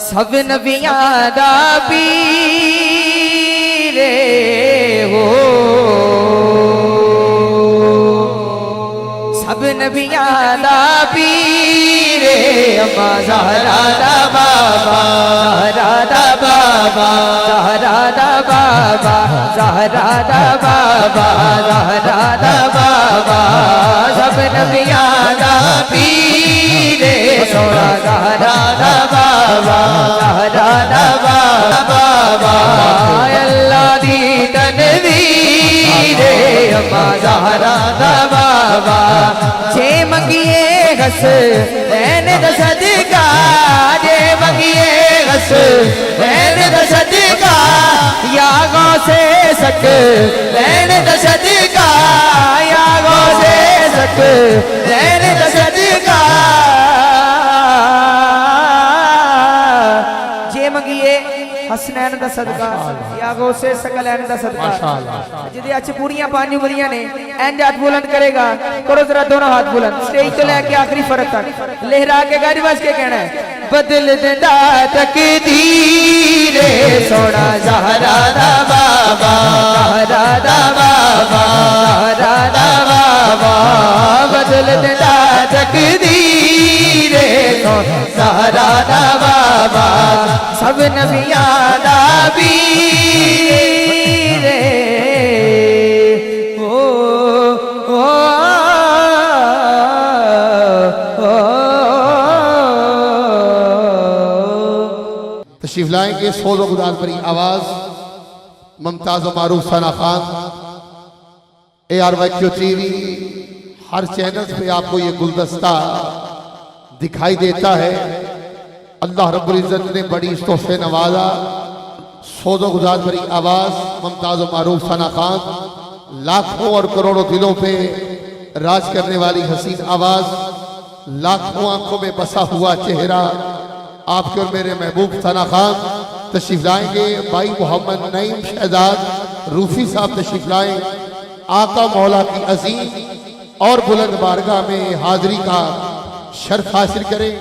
सब नबियां दा पीर हो, सब नबियां दा पीर अम्मा ज़हरा दा बाबा, ज़हरा दा बाबा, ज़हरा दा बाबा, ज़हरा दा बाबा, ज़हरा दा बाबा, सब नबियां दा पीर सोना ज़हरा दा बाबा, ज़हरा दा बाबा, अल्लाह दी तनवीर अम्मा ज़हरा दा बाबा, जे मंगिए हस ऐन दा सदका, जे मंगिए हस ऐन दा सदका, या गौसे सक ऐन दा सदका, या गौसे सक ऐन दा सदका, जे मंगिए हसनैन दा सदका या गौसे सकलैन दा सदका। जिदे अच्छे पूरियां पांच उंगलियां ने इंज हाथ बुलंद करेगा, करो जरा दोनों हाथ बुलंद, स्टेज तो लेके आखिरी फरक तक लहरा के गाड़ी बज के कहना है, बदल देता तकदीर सोना ज़हरा दा बाबा, ज़हरा दा बाबा, ज़हरा दा बाबा, बदल देता तकदीर सोना ज़हरा दा बाबा, सब नबियां दा पीर ओ ओ तशरीफ लाएंगे सोज़ गुदार भरी आवाज मुमताज़ मारूफ सना खान। ARY TV हर चैनल पे आपको ये गुलदस्ता दिखाई देता है। अल्लाह रब्बुल इज़्ज़त ने बड़ी इस तोहफे नवाजा। सोज़ो गुजार भरी आवाज मुमताज़ मारूफ सना खान, लाखों और करोड़ों दिलों पे राज करने वाली हसीन आवाज, लाखों आंखों में बसा हुआ चेहरा आपके और मेरे महबूब सना खान तशरीफ लाएंगे। भाई मोहम्मद नईम शहजाद रूफी साहब तशरीफ लाएं। आका मौला की अजीम और बुलंद बारगाह में हाजिरी का शर्फ हासिल करें।